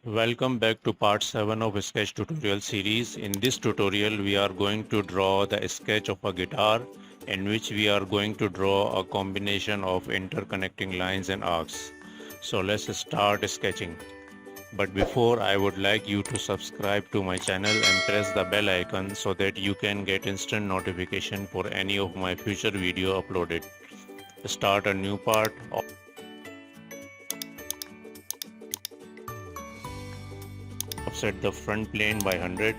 Welcome back to part 7 of sketch tutorial series. In this tutorial we are going to draw the sketch of a guitar in which we are going to draw a combination of interconnecting lines and arcs. So let's start sketching. But before, I would like you to subscribe to my channel and press the bell icon so that you can get instant notification for any of my future video uploaded. Start a new part. Offset the front plane by 100.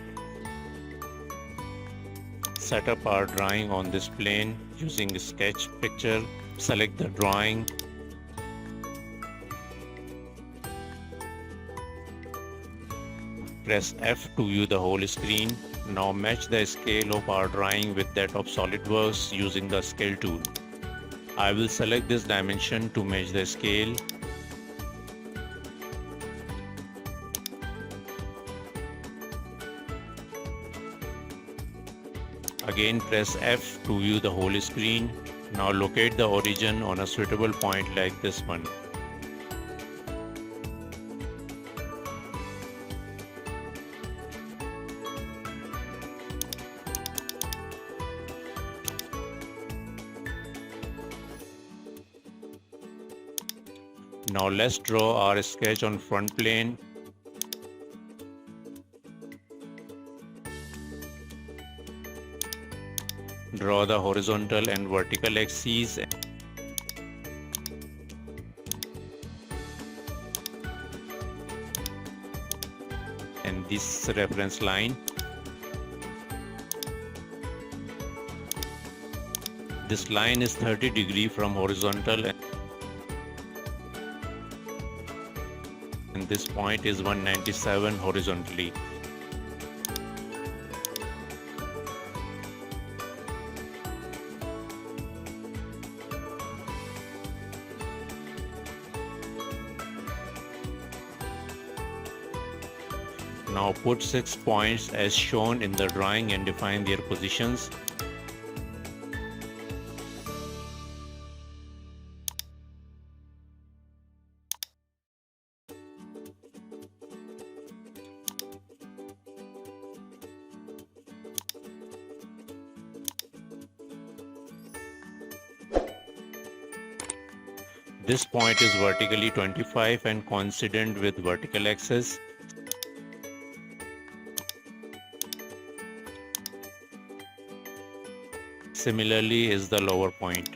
Set up our drawing on this plane using sketch picture. Select the drawing. Press F to view the whole screen. Now match the scale of our drawing with that of Solidworks using the scale tool. I will select this dimension to match the scale. Again press F to view the whole screen. Now locate the origin on a suitable point like this one. Now let's draw our sketch on front plane. Draw the horizontal and vertical axes and this reference line. This line is 30 degrees from horizontal and this point is 197 horizontally. Now put 6 points as shown in the drawing and define their positions. This point is vertically 25 and coincident with vertical axis. Similarly is the lower point.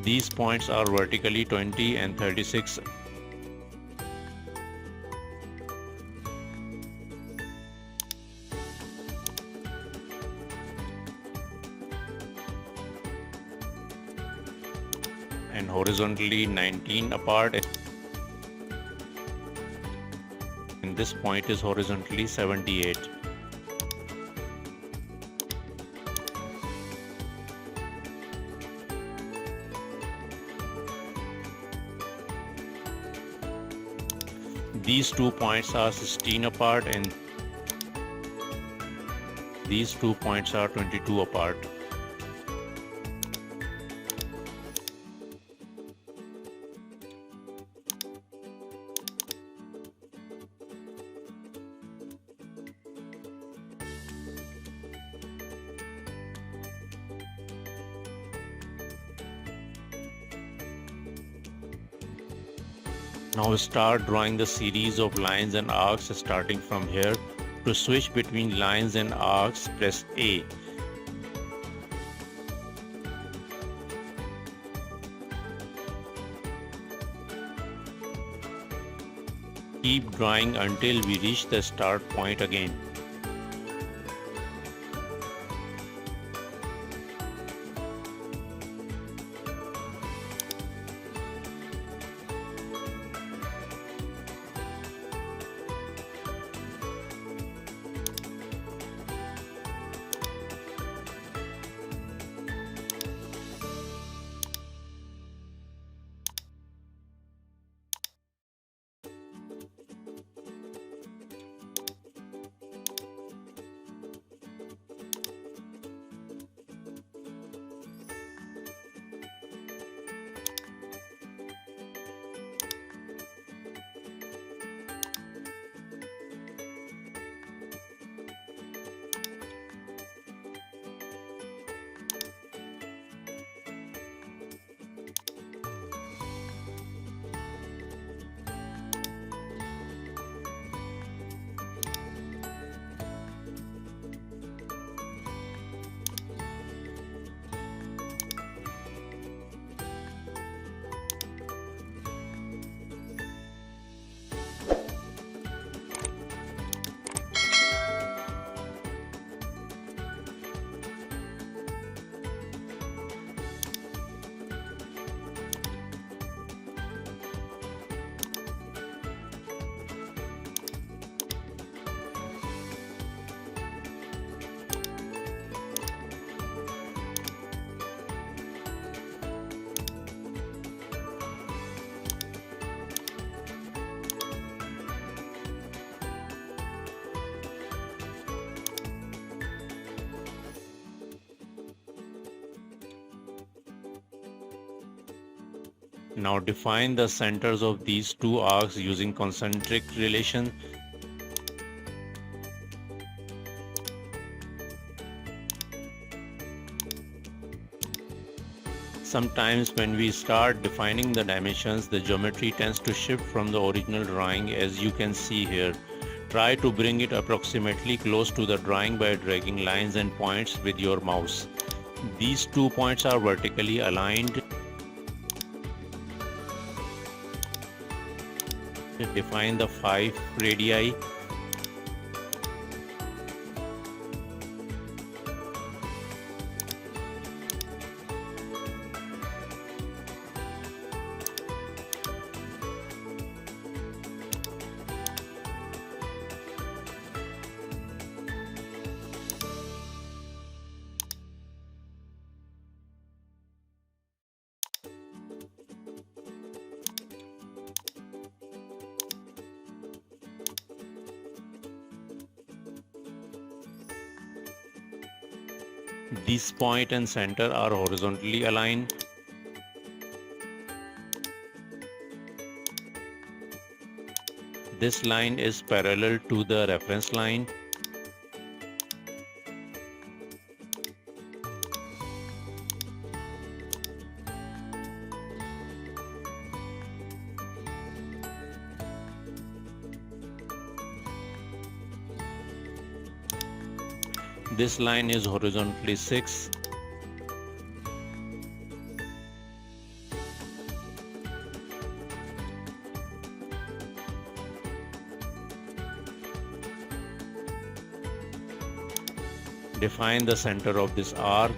These points are vertically 20 and 36. And horizontally 19 apart, and this point is horizontally 78. These 2 points are 16 apart and these 2 points are 22 apart. Now start drawing the series of lines and arcs starting from here. To switch between lines and arcs, press A. Keep drawing until we reach the start point again. Now define the centers of these two arcs using concentric relation. Sometimes when we start defining the dimensions, the geometry tends to shift from the original drawing, as you can see here. Try to bring it approximately close to the drawing by dragging lines and points with your mouse. These 2 points are vertically aligned. Define the 5 radii. This point and center are horizontally aligned. This line is parallel to the reference line. This line is horizontally 6. Define the center of this arc.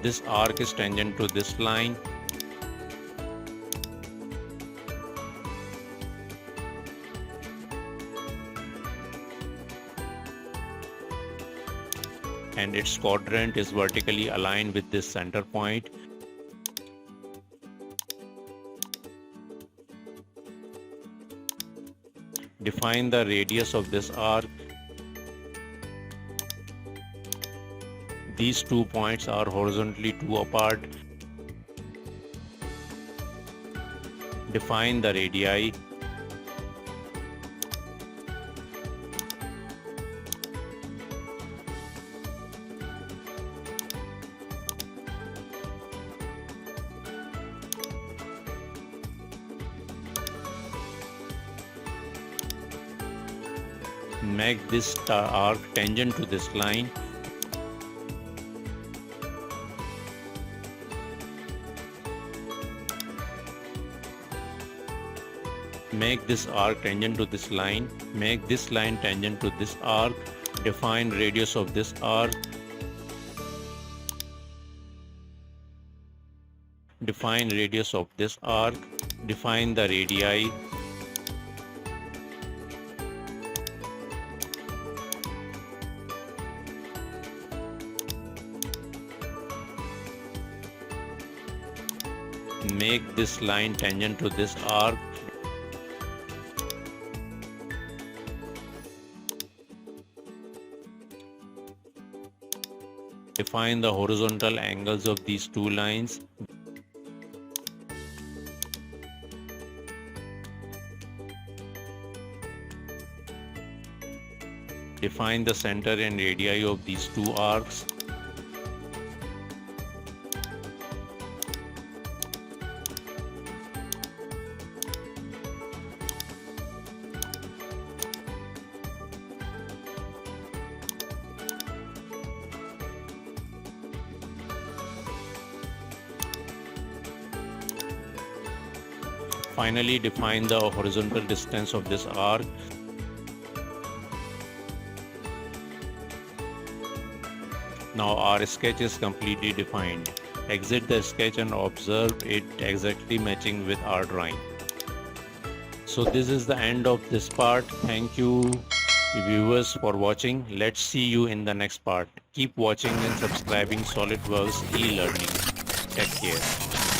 This arc is tangent to this line. And its quadrant is vertically aligned with this center point. Define the radius of this arc. These 2 points are horizontally 2 apart. Define the radii. Make this arc tangent to this line. Make this arc tangent to this line. Make this line tangent to this arc. Define radius of this arc. Define radius of this arc. Define the radii. Make this line tangent to this arc. Define the horizontal angles of these two lines. Define the center and radii of these two arcs. Finally, define the horizontal distance of this arc. Now our sketch is completely defined. Exit the sketch and observe it exactly matching with our drawing. So this is the end of this part. Thank you viewers for watching. Let's see you in the next part. Keep watching and subscribing Solidworks e-learning. Take care.